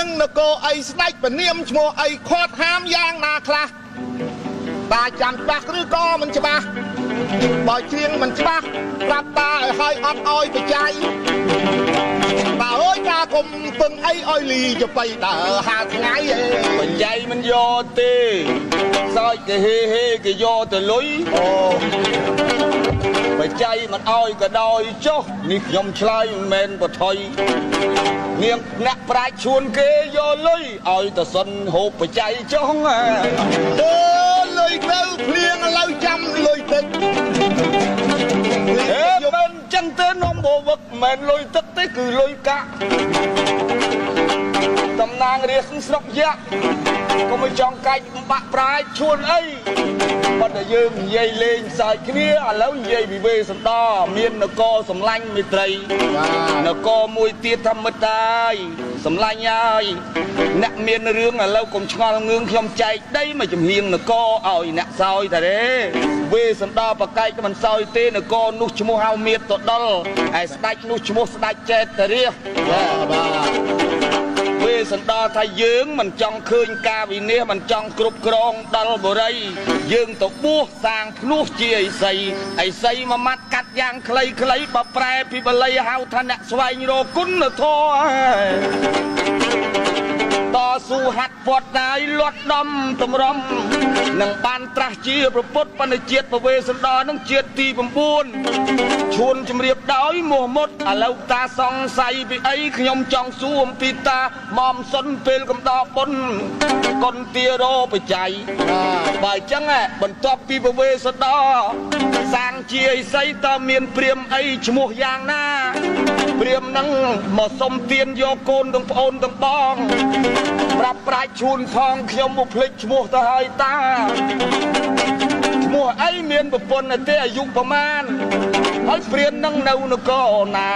នឹងនគរអីស្ដេចពនាមឈ្មោះអីខាត់ហាមយ៉ាងណាខ្លះតាចាំច្បាស់ឬក៏មិនច្បាស់បើច្រៀងមិនច្បាស់ប្រាប់តាឲ្យហើយអត់ឲ្យបច្ច័យតាអើយតាកុំពឹងអីឲ្យលីទៅបៃដើហាថ្ងៃបច្ច័យមិនយកទេសើចគេហេហេគេយកទៅលុយអូបច្ច័យមិនឲ្យក៏ដោយចុះនេះខ្ញុំឆ្លើយមិនមែនបថុយនាងអ្នកប្រាជ្ញឈួនគេយកលុយឲ្យទៅសិនហូបបច្ច័យចុះអូលុយទៅភ្លៀងឥឡូវចាំលុយទឹកមិនចឹងទេនំបវឹកមិនលុយទឹកទេគឺលុយកាក់តំណាងរាជស្រុកយៈកុំឲ្យចង់កាច់បាក់ប្រាជ្ញឈួនអីប៉ុន្តែយើងនិយាយលេងសើចគ្នាឥឡូវនិយាយពីវេសន្តរមាននគរសម្លាញ់មេត្រីនគរមួយទៀតធម្មតាសម្លាញ់ហើយអ្នកមានរឿងឥឡូវកុំឆ្ងល់ងឿងខ្ញុំចែកដីមកចំហៀងនគរឲ្យអ្នកសោយតាទេវេសន្តរបកែកមិនសោយទេនគរនោះឈ្មោះហៅមៀតទៅដល់ហើយស្ដេចនោះឈ្មោះស្ដេចចេតរាជបាទវេសន្តរថាយើងមិនចង់ឃើញការវិនិច្ឆ័យមិនចង់គ្រប់គ្រងដល់បុរីយើងទៅបួសសាងភ្នោះជាឥសីឥសីមួយម៉ាត់កាត់យ៉ាងខ្លីបើប្រែពីបាលីហៅថាអ្នកស្វែងរកគុណធម៌តស៊ូហាត់ពាត់ដៃលាត់ដំតម្រំនឹងបានត្រាស់ជាប្រពុតបណ្ឌជាតិពវេសន្តរនឹងជាតិទី9ឈួនជំរាបដោយមោះមុតឥឡូវតាសង្ស័យពីអីខ្ញុំចង់សួរអំពីតាមុំសុនពេលកំដរបុណ្យកុនទារោបច្ច័យបើអញ្ចឹងបន្ទាប់ពីពវេសន្តរសាងជាឥសីតើមានព្រាមអីឈ្មោះយ៉ាងណាព្រាមនឹងមកសុំទានយកកូនទាំងប្អូនទាំងបងប្រាប់ប្រាជ្ញឈួនផងខ្ញុំមកភ្លេចឈ្មោះទៅហើយតាឈ្មោះអីមានប្រពន្ធទេអាយុប្រមាណហើយព្រាននឹងនៅនគរណា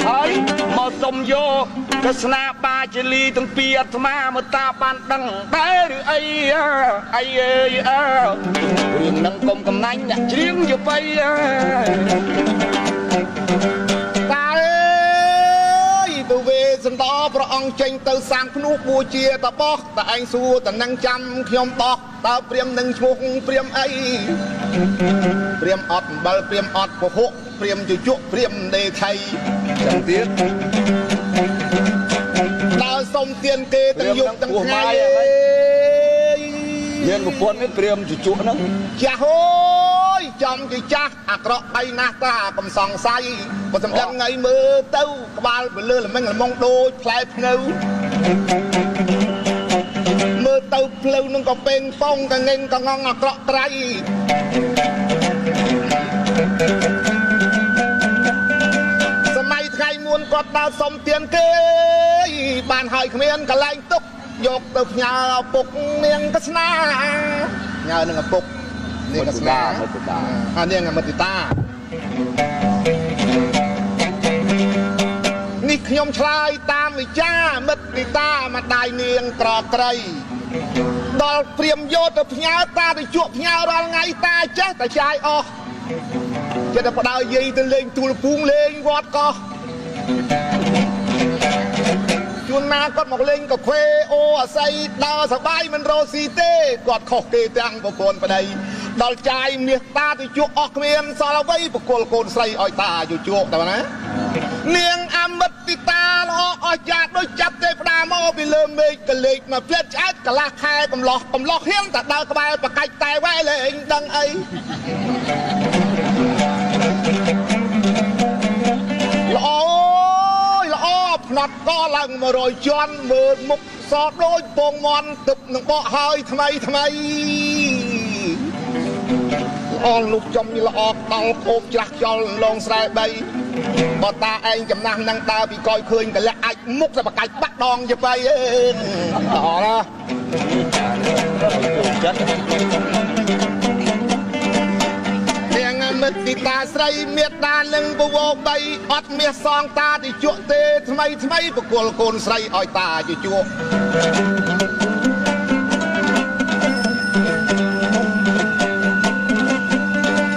ហើយមកសុំយកទស្សនាបាជលីទាំងពីរអាត្មាមកតាបានដឹងដែរឬអីអីអើយរឿងនឹងកុំកំណាញ់អ្នកច្រៀងយកទៅទៅវេសន្តរព្រះអង្គចេញទៅសាងភ្នោះបូជាតបោះតឯងសួរតនឹងចាំខ្ញុំបោះតើព្រាមនឹងឈ្មោះព្រាមអីព្រាមអត់អំបិលព្រាមអត់ពហុព្រាមជជក់ព្រាមដេថៃចាំទៀតដើរសុំទានគេទាំងយប់ទាំងថ្ងៃមានប្រពន្ធនេះព្រាមជជក់ហ្នឹងចាស់ហូយចំជាចាស់អាក្រក់អីណាស់តាកំសង្ស័យបើសម្ដឹងថ្ងៃមើលទៅក្បាលទៅលើល្មិញល្មងដូចផ្លែភ្នៅមើលទៅផ្លូវនឹងក៏ពេងហ្វងកងេងកងងអាក្រក់ត្រៃសម័យថ្ងៃមុនគាត់ដើរសុំទានគេបានហើយគ្មានកន្លែងទុកយកទៅផ្ញើឪពុកនាងកស្នាញើនឹងឪពុកនាងកស្នានាងមតិតានេះខ្ញុំឆ្លើយតាមវិចារមិត្តពិតាម្ដាយនាងក្រត្រីដល់ព្រាមយកទៅផ្ញើតាទៅជក់ផ្ញើរាល់ថ្ងៃតាចេះតែចាយអស់ចិត្តតែបដៅយាយទៅលេងទូលពូងលេងវត្តកោះជួនណាគាត់មកលេងកាហ្វេអូអាស័យដើរសបាយមិនរស់ស៊ីទេគាត់ខុសគេទាំងប្រពន្ធប្តីដល់ចាយមាសតាទៅជក់អស់គ្មានសល់អ្វីបកុលកូនស្រីឲ្យតាយជក់តែណានាងអមិតទីតាល្អអស្ចារ្យដូចចាប់ទេផ្ដាមកពីលើមេឃកលេចមកផ្លេតឆ្អែតកន្លះខែកំឡោះហៀងតែដើរក្បែរបកាច់តែវ៉ែលេងដឹងអីល្អផ្នត់ក៏ឡើង100ជាន់មើលមុខសដូចពងមន់ទឹកនឹងបកហើយថ្មីល្អលុះចំល្អដល់ខោបច្រាស់ខ្យល់លងស្រែបីបើតាឯងចំណាស់នឹងដើរពីកយឃើញកលះអាចមុខតែបកាច់បាក់ដងទៅបីល្អណាមិត្តទីតាស្រីមេត្តានឹងបវោបីអត់មាសសងតាទីជក់ទេថ្មីបកុលកូនស្រីឲ្យតាជជក់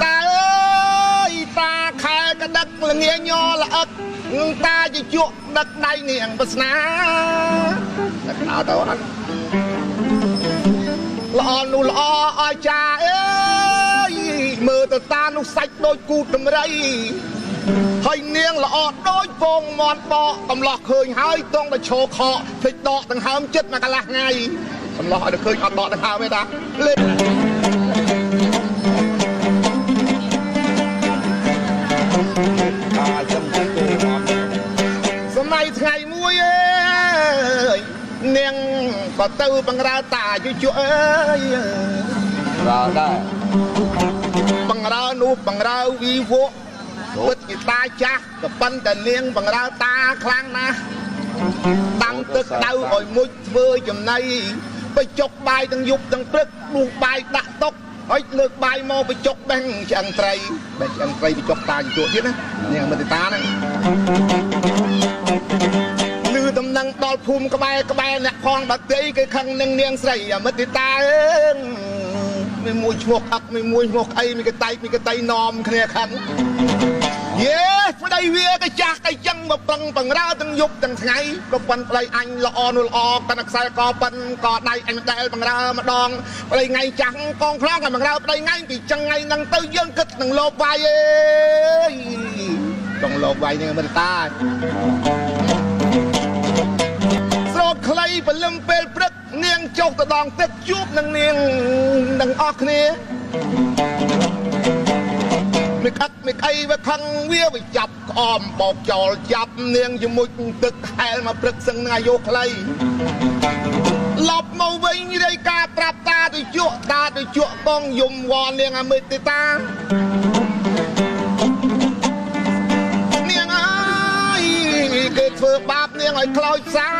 តាអើយតាខែកដឹកល្ងាញល្អល្អឹកតាជជក់ដឹកដៃនាងប្រស្នា nào tao ăn lọ nụ lọ ai cha ơi mơ tờ ta nụ sạch đôi cụt đầm rây hơi niêng lọ đôi phong mòn bọ cầm lọ khơi hai tông đã chô khọ thịt đọ thằng hàm chết mà cả lạc ngay cầm lọ được khơi đọ thằng hàm ấy ta lên ngày ngày muối ơi niềng có tư bằng ra tà cho chúa ơi ra đây bằng ra nụ bằng ra vi vô bất kỳ ta chắc có phân tần niềng bằng ra ta khang na tăng tức đau hồi mũi vơi chùm nàyไปจกใบตั้งยุบตั้งปลึกลูกใบตะตกไอ้เลือกใบมอไปจกแบงจังไตรแบงจังไตรไปจกตาอยู่ตัวที่นะเนี่ยมันติดตานะลือตำนังตอลภูมิกระบายเนี่ยคลองบัดเตยก็ขังนังเนียงใส่มันติดตาไม่มวยชวกอักไม่มวยชวกไอ้มีกระไตนอมเคลียขันเย้ไม่ได้เวียก็จากไอ้จังมาปังปังราตั้งยุบตั้งไงก็ปันไปอันละออนุลอกันนักใส่กอปันกอได้อันได้ปังรามาดองไปไงจังกองคล้องกันปังราไปไงปีจังไงนังเต้ยยังกึศนังโลบใบต้องโลบใบเนี่ยมันตายโสดใครเป็นลมเปลปรึกเนียงโจกตะดองตึกจุบนังเนียงนังออกเนี่ยไม่คัดไม่ไอ้ไปขังเวียไปจับอ้อมบอกจอลจับเนียงอยู่มุดตึกแหลมาปรึกสังนายกใครหลบมาวิ่งได้กาปรับตาด้วยจั่วกองยมวอนเนียงอเมริกาเนียงไอ้เกิดเฟือบาปเนียงไอ้คลอยสา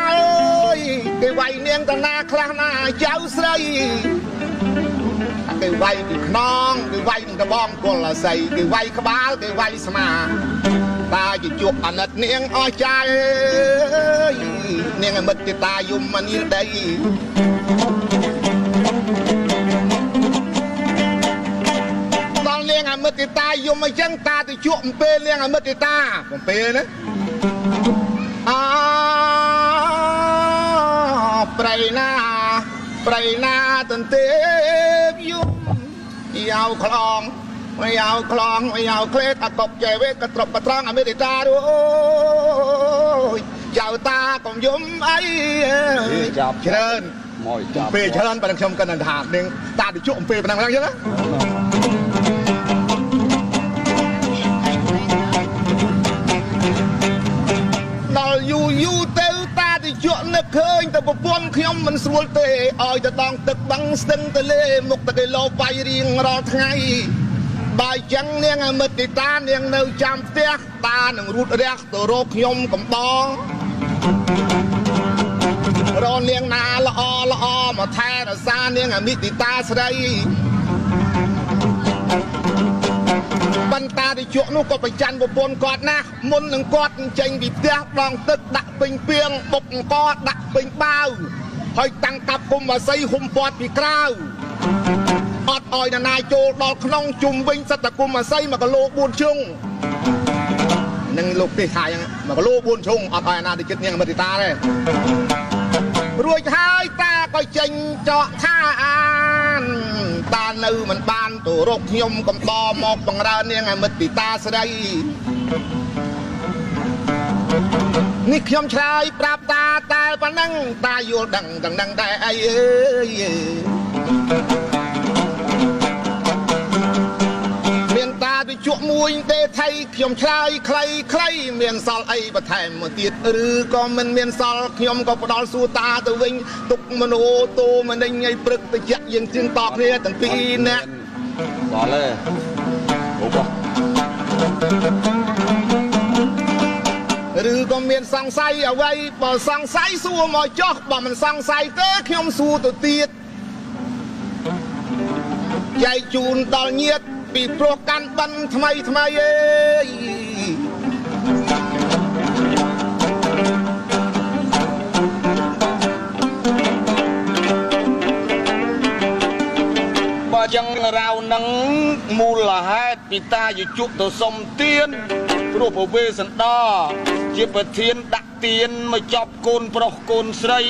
ยเกิดไว้เนียงตาหน้าคลาหน้าเจ้าใส่cái vay cái non cái vay cái bom còn là xây cái vay cái bá cái vay mà ta chỉ chuột anh đất nieng oi trai nieng mất cái ta dùng mà như đây tao nieng mất cái ta dùng mà chân ta thì chuột pe nieng mất cái ta còn pe nữa prey na tận tépยุ่งยาวคลองไม่ยาวเคล็ดตกใจเวกกระตรบกระตรองอเมริกาด้วยยาวตาของยุ่มไอ้เชิญเปย์เชิญไปดังชมกันนันทางหนึ่งตาดิจุ่มเปย์ไปดังแล้วใช่ไหมนอยูเตลตาที่จุ่มนึกเคยแต่ปนขยมมันสวลเตะอ้อยจะต้องตึกบังสตึงทะเลมุกตะเกโลไปเรียงรอไงใบจังเนียงมืดตาเนียงเนื้อจำเตี้ยตาหนึ่งรูดเรียกตัวโรคขยมกับตอรอเนียงนาละอมาแทนซาเนียงมิติตาสไลบรรตาที่จุนุก็ไปจันบปนกอดนะมุนหนึ่งกอดเจงบีบเตี้ยลองตึกดักเป็นเปียงบกกอดดักเป็นเบ้าหอยตังกับกุมมาใส่หุ่มปอดปีกล้าวอดอ้อยนายโจดอกขนองจุ่มวิ่งสัตกุมมาใส่มากระโลบุญชุ่งนั่งลูกตีขายยังมากระโลบุญชุ่งอดอ้อยนาดิจิตเนี่ยมาติตาเลยรวยท้ายตาก็เจงเจาะท่าอ่านตาเนื้อมันบานตัวรกยมกับตอหมอกบังราเนี่ยไงมันติตาสไลนี่ขยมชายปราบตาตายปนังตาโยดังได้ไอ้เมียนตาด้วยจุมวยเตไทยขยมชายใครเมียนซอลไอ้ประแทนมาติดหรือก็มันเมียนซอลขยมก็ปดอลสูตาตะวิงตุกมโนโตมันได้ไงปรึกตะยักยังจึงตอกเนี่ยตั้งปีนะต่อเลยโอ้โหหรือก็เมียนสังไซเอาไว้บ่สังไซสู้หมอจอกบ่มันสังไซเต้ขยมสู้ตัวตีดใจจูนตอนเงียดปีโปรกันบันทำไมบ่จังเรานังมูลหะปีตาอยู่จุตัวสมเตียนรูปเวสันดาเจียบเทียนดัก ទៀនមកចប់កូនប្រុសកូនស្រី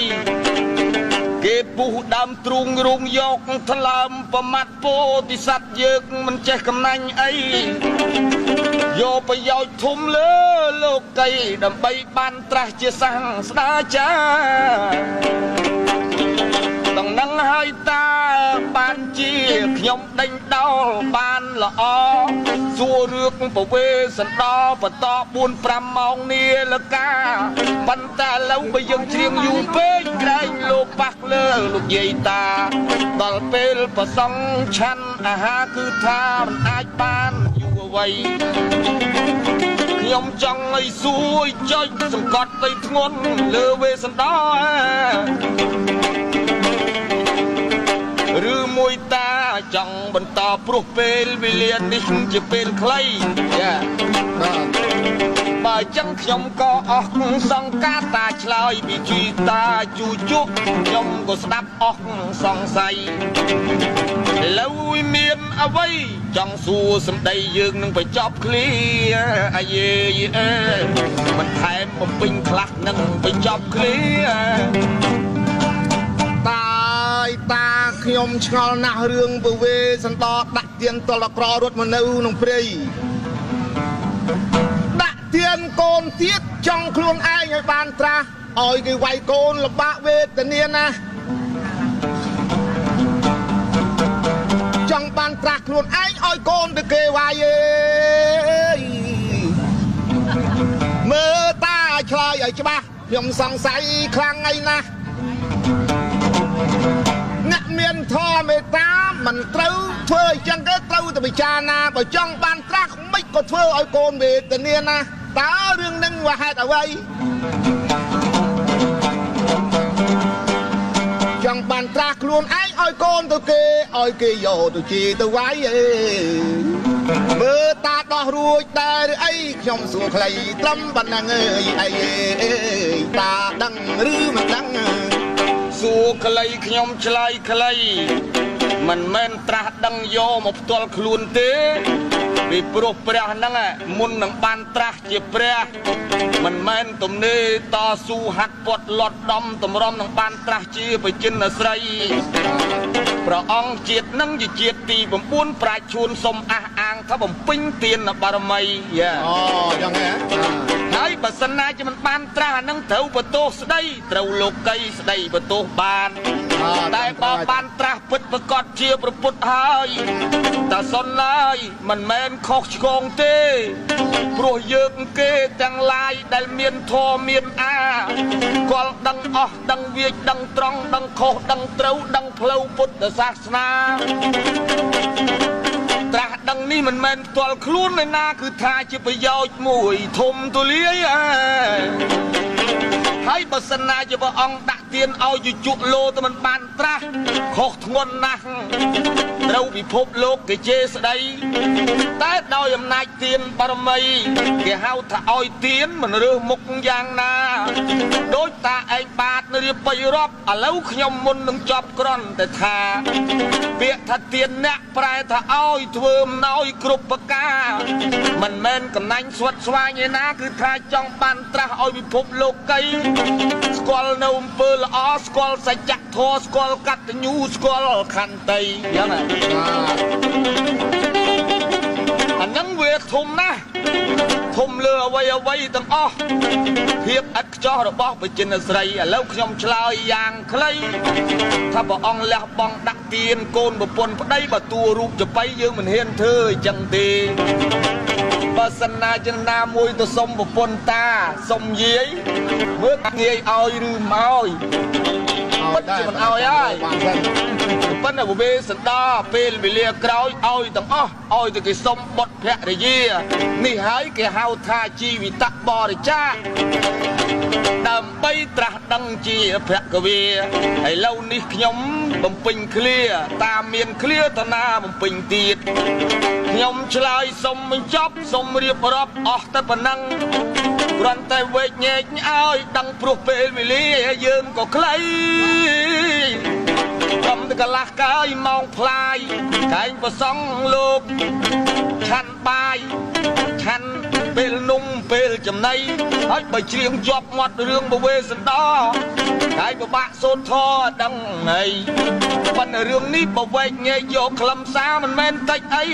គេពុះដើមទ្រូងរូងយកថ្លើមប្រមាត់ពោធិសត្វយើងមិនចេះកំណាញ់អីយកប្រយោជន៍ធំលើលោកីដើម្បីបានត្រាស់ជាសាំងស្ដាចាต้องនឹងហើយតាបានជាខ្ញុំដេញដោលបានល្អសួររឿងប្រវេសន្តរបន្ត4 5ម៉ោងនាលកាប៉ុន្តែឥឡូវបើយើងច្រៀងយូរពេកក្រែងលោកប៉ះលើលោកយាយតាដល់ពេលប្រសង់ឆាន់អាហារគឺថាមិនអាចបានយូរអ្វីខ្ញុំចង់ឲ្យសួយចុចសង្កត់ទៅធ្ងន់លើវេសន្តរឬមួយតាចង់បន្តព្រោះពេលវេលានេះជាពេលខ្លីបើចឹងខ្ញុំក៏អស់សង្ការតាឆ្លើយពីជីតាជូជប់ខ្ញុំក៏ស្ដាប់អស់សង្ស័យឥឡូវមានអ្វីចង់សួរសម្ដីយើងនឹងបញ្ចប់ឃ្លាអាយេអេមិនថែមបំពេញខ្លះនឹងបញ្ចប់ឃ្លាតាខ្ញុំឆ្ងល់ណាស់រឿងពវេសន្តរដាក់ទៀនតលក្ររត់មកនៅក្នុងព្រៃដាក់ទៀនកូនទៀតចង់ខ្លួនឯងឲ្យបានត្រាស់ឲ្យគេវាយកូនលំបាកវេទនាណាចង់បានត្រាស់ខ្លួនឯងឲ្យកូនទៅគេវាយមើលតាឆ្លើយឲ្យច្បាស់ខ្ញុំសង្ស័យខ្លាំងឯណាអ្នកមានធម៌មេត្តាមិនត្រូវធ្វើអញ្ចឹងទេត្រូវតែពិចារណាបើចង់បានត្រាស់មិនក៏ធ្វើឲ្យកូនវេទនាណាតើរឿងនឹងវាហេតុអ្វីចង់បានត្រាស់ខ្លួនឯងឲ្យកូនទៅគេឲ្យគេយកទៅជីទៅវាយមើលតាដោះរួចដែរឬអីខ្ញុំសួរខ្លីត្រឹមប៉ុណ្ណឹងអីតាដឹងឬមិនដឹងសួរខ្លីខ្ញុំឆ្លើយខ្លីមិនមែនត្រាស់ដឹងយកមកផ្ទាល់ខ្លួនទេពីព្រោះព្រះហ្នឹងមុននឹងបានត្រាស់ជាព្រះមិនមែនទំនេរតស៊ូហាត់ពត់លត់ដំតម្រុំនឹងបានត្រាស់ជាបជនស្រីព្រះអង្គជាតិនឹងជាជាតិទី9ប្រាជ្ញឈួនសុំអះអាងថាបំពេញទានបារមីអូយ៉ាងហ៎ហើយបើសិនណាជាមិនបានត្រាស់អានឹងត្រូវបន្ទោសស្ដីត្រូវលោកីស្ដីបន្ទោសបានតែបើបានត្រាស់ពិតប្រកបជាព្រះពុទ្ធហើយតាសុនឡើយមិនមែនខុសឆ្គងទេព្រោះយើងគេទាំងឡាយដែលមានធម៌មានអាគាល់ដឹងអស់ដឹងវាចដឹងត្រង់ដឹងខុសដឹងត្រូវដឹងផ្លូវពុទ្ធសាសនាត្រាស់ដឹងនេះមិនមែនផ្ទាល់ខ្លួនឯណាគឺថាជាប្រយោជន៍មួយធំទូលាយហើយបើសិនណាជាព្រះអង្គដាក់ទានឲ្យជជក់លោទៅមិនបានត្រាស់ខុសធ្ងន់ណាស់ត្រូវពិភពលោកគេជេរស្ដីតែដោយអំណាចទានបារមីគេហៅថាឲ្យទានមិនរើសមុខយ៉ាងណាដូចតាឯងបាទនៅរៀបបិរាប់ឥឡូវខ្ញុំមុននឹងចប់ក្រន់តែថាពាក្យថាទានអ្នកប្រែថាឲ្យធ្វើអំណោយគ្រប់ប្រការមិនមែនកំណាញ់ស្វិតស្វាញឯណាគឺថាចង់បានត្រាស់ឲ្យពិភពលោកីស្គាល់នៅអំពើល្អស្គាល់សច្ចធម៌ស្គាល់កតញ្ញូស្គាល់ខន្តីយ៉ាងណាអានឹងវាធំណាស់ធំលើអ្វីទាំងអស់ភាពឥតខ្ចោះរបស់បជនស្រីឥឡូវខ្ញុំឆ្លើយយ៉ាងខ្លីថាព្រះអង្គលះបង់ដាក់ទានកូនប្រពន្ធប្តីបើតួរូបចបៃយើងមិនហ៊ានធ្វើអញ្ចឹងទេបើសិនណាចិនណាមួយទៅសុំប្រពន្ធតាសុំយាយមើលងាយឲ្យឬមកពិតជាមិនឲ្យហើយប៉ុន្តែវេសន្តរពេលវេលាក្រោយឲ្យទាំងអស់ឲ្យទៅគេសុំបុត្រភរិយានេះហើយគេហៅថាជីវិតបរិច្ចាគដើម្បីត្រាស់ដឹងជាភគវាឥឡូវនេះខ្ញុំបំពេញឃ្លាតាមមានឃ្លាតាណាបំពេញទៀតខ្ញុំឆ្លើយសុំបញ្ចប់សុំរៀបរាប់អស់តែប៉ុណ្ណឹងគ្រាន់តែវេកញែកឲ្យដឹងព្រោះពេលវេលាយើងក៏ខ្លីកំតកន្លះកាយម៉ោងផ្លាយតែងប្រសង់លោកឆាន់បាយឆាន់ពេលនំ ពេលចំណៃហើយបើច្រៀងជាប់មាត់រឿងបវេសន្តរហើយពិបាកសូត្រធរដឹងអីប៉ុន្តែរឿងនេះបើវែកញែកយកខ្លឹមសារមិនមែនតិចអី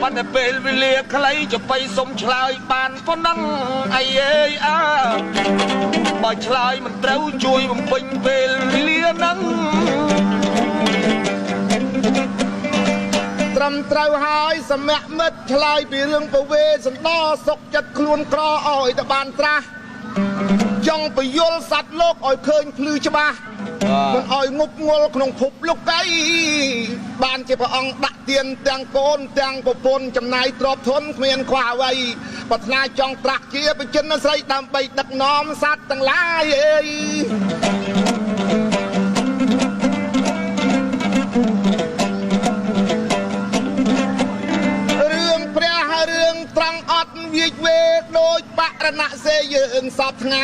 ប៉ុន្តែពេលវេលាខ្លីចបៃសុំឆ្លើយបានប៉ុណ្ណឹងអីអើយអើបើឆ្លើយមិនត្រូវជួយបំពេញពេលវេលាហ្នឹងត្រឹមត្រូវហើយសមៈមិត្តឆ្លើយពីរឿងពវេសន្តរសុកចិត្តខ្លួនក្រឲ្យតែបានត្រាស់ចង់ពយល់សัตว์លោកឲ្យឃើញភ្លឺច្បាស់មិនឲ្យងប់ងល់ក្នុងភពលោកីបានជាព្រះអង្គដាក់ទានទាំងកូនទាំងប្រពន្ធចំណាយទ្រព្យធនគ្មានខ្វះអ្វីប្រាថ្នាចង់ត្រាស់ជាបជនស្រីដើម្បីដឹកនាំសត្វទាំងឡាយអើយរឿងព្រះរឿងត្រង់អត់វាចវេដូចបរណសេយើងសពថ្ងៃ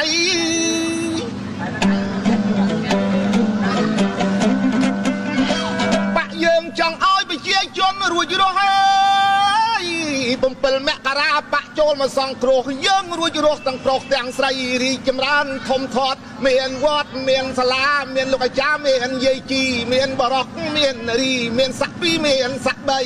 យើងចង់ឲ្យប្រជាជនរួចរស់ហើយ7មករាបកចូលមកសង្គ្រោះយើងរួចរស់ទាំងប្រុសទាំងស្រីរីកចម្រើនធំធាត់មានវត្តមានសាលាមានលោកអាចារ្យមានយាយជីមានបរោះមាននារីមានស័ក្តិពីរមានស័ក្តិបី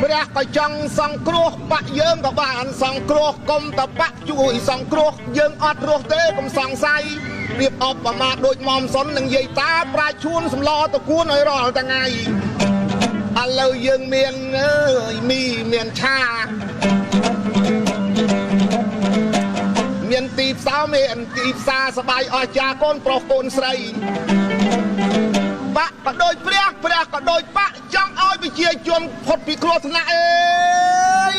ព្រះក៏ចង់សង្គ្រោះបាក់យើងក៏បានសង្គ្រោះកុំតបាក់ជួយសង្គ្រោះយើងអត់រស់ទេកុំសង្ស័យរៀបអបប្រមាថដូចមុំសុននឹងយាយតាប្រាឈួនសម្លតគួនឲ្យរាល់ថ្ងៃឥឡូវយើងមានអើយមីមានឆាមានទីផ្សារមានទីផ្សារសបាយអស្ចារ្យកូនប្រុសកូនស្រីបាក់ក៏ដូចព្រះក៏ដូចបាក់ចង់ឲ្យប្រជាជនផុតពីគ្រោះថ្នាក់អើយ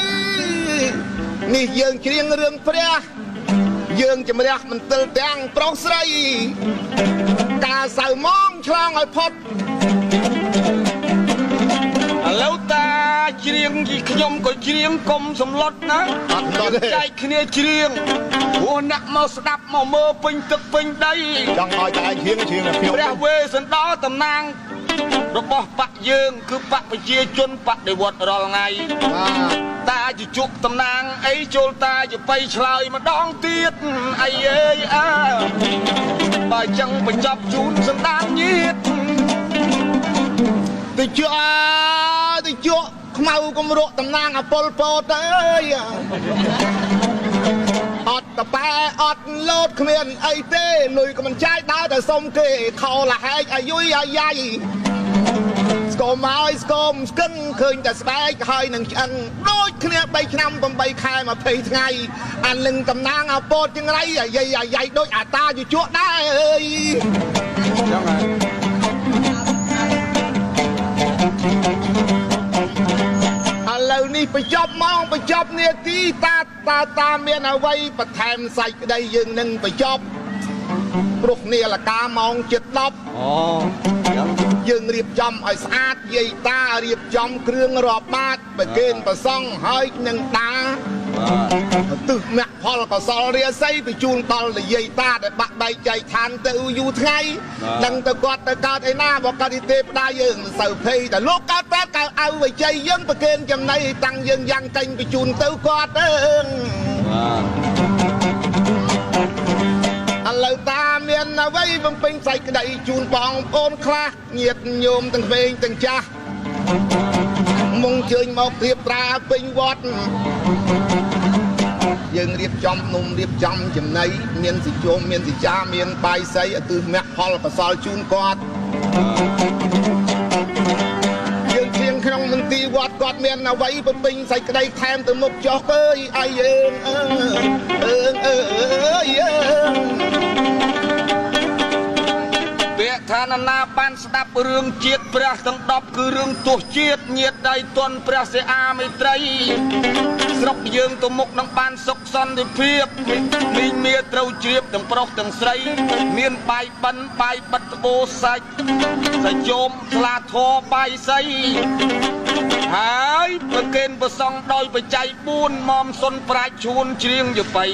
នេះយើងច្រៀងរឿងព្រះយើងជំរះមន្ទិលទាំងប្រុសស្រីការសៅមងឆ្លងឲ្យផុតឥឡូវតាច្រៀងពីខ្ញុំក៏ច្រៀងកុំសម្លុតណាអត់ដល់ទេចែកគ្នាច្រៀងព្រោះអ្នកមកស្ដាប់មកមើលពេញទឹកពេញដីចង់ឲ្យតែឯងច្រៀងតែខ្ញុំព្រះវេសន្តរតំណាងរបស់បកយើងគឺបកប្រជាជនបដិវត្តរាល់ថ្ងៃតាជាជក់តំណាងអីចូលតាជាបៃឆ្លើយម្ដងទៀតអីអើយអើបើចឹងបញ្ចប់ជូនសន្តានញាតទៅជក់ខ្មៅគំរក់តំណាងអពលពតអើយអត់តប៉ែអត់លោតគ្មានអីទេលុយក៏មិនចាយដើរតែសុំគេខោលហែកអាយុយអាយ៉ៃស្គមឲ្យស្គមស្គិនឃើញតែស្បែកហើយនឹងឆ្អិនដូចគ្នា3ឆ្នាំ8ខែ20ថ្ងៃអានឹងតំណាងអពតយ៉ាងไรអាយ៉ៃដូចអាតាជាជក់ដែរអើយចឹងហើយឥឡូវនេះបញ្ចប់ម៉ោងបញ្ចប់នាទីតាមានអ្វីបន្ថែមសាច់ក្តីយើងនឹងបញ្ចប់ព្រោះនាឡិកាម៉ោង7:10យើងរៀបចំឲ្យស្អាតយាយតារៀបចំគ្រឿងរាប់បាតប្រគេនប្រសង់ហើយនឹងតាទិសមគ្គផលកសលរាសីបញ្ជូនដល់និយាយតាដែលបាក់បែកចែកឋានទៅយូរថ្ងៃដឹងទៅគាត់ទៅកើតឯណាបើកើតទេផ្ដាយើងមិនសូវភ័យតែលោកកើតបែបកើតអៅវិជ័យយើងប្រគេនចំណៃតាំងយើងយ៉ាងចេញបញ្ជូនទៅគាត់ឥឡូវតាមានអ្វីបំពេញសេចក្តីជូនបងប្អូនខ្លះញាតិញោមទាំងវែងទាំងចាស់មកជើញមកព្រៀបត្រាពេញវត្តយើងរៀបចំនំរៀបចំចំណីមានសិជុំមានសិចាមានបាយសីឧទ្ទិសមគ្គផលកសលជូនគាត់យើងជាងក្នុងមន្ទីរវត្តគាត់មានអ្វីបំពេញសេចក្តីថែមទៅមុខចុះអើយអាយអើយពាក្យថាណាបានស្ដាប់រឿងជាតិព្រះទាំង10គឺរឿងទោះជាតិញាតដៃទន់ព្រះសិអាមេត្រីស្រុកយើងទៅមុខនឹងបានសុខសន្តិភាពមីងមាត្រូវជ្រាបទាំងប្រុសទាំងស្រីមានបាយបិណ្ឌបាយបិទត្បូរសាច់សាច់ជោមស្លាធរបាយសីហ ហើយប្រកេនប្រសងដោយបច្ច័យ4មុំសុនប្រាជ្ញជួនច្រៀងយបៃ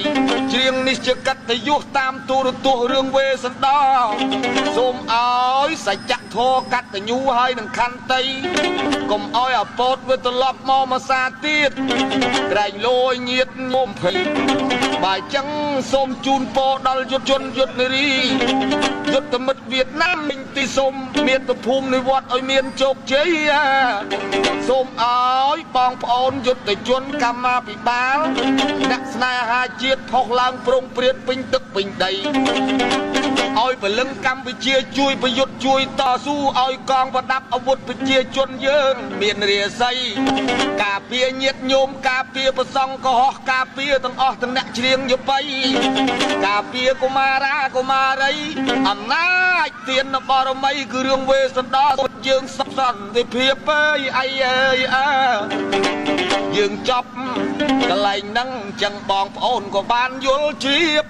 ច្រៀងនេះជាកតយុះតាមទូរទស្សន៍រឿងវេសន្តរសូមឲ្យសច្ចធម៌កតញ្ញូហើយនឹងខន្តីកុំឲ្យអពតវាត្រឡប់មកមកសាទៀតក្រែងលយញៀតងុំភ័យបើចឹងសូមជូនពរដល់យុទ្ធជនយុទ្ធនារីយុទ្ធមិត្តវៀតណាមមិញទីសូមមានប្រភូមិនៃវត្តឲ្យមានជោគជ័យសូមឲ្យបងប្អូនយុទ្ធជនកម្មាភិបាលអ្នកស្នេហាជាតិផុសឡើងប្រងព្រាតពេញទឹកពេញដីឲ្យពលឹងកម្ពុជាជួយប្រយុទ្ធជួយតស៊ូឲ្យកងប្រដាប់អាវុធប្រជាជនយើងមានរាសីការពារញាតិញោមការពារប្រសង់កុហកការពារទាំងអស់ទាំងអ្នកច្រៀងយបៃការពារកុមារាកុមារីអំណាចទានបរមីគឺរឿងវេសន្តរយើងសុខសន្តិភាពអើយអីអើយយើងចប់កន្លែងហ្នឹងចឹងបងប្អូនក៏បានយល់ជ្រាប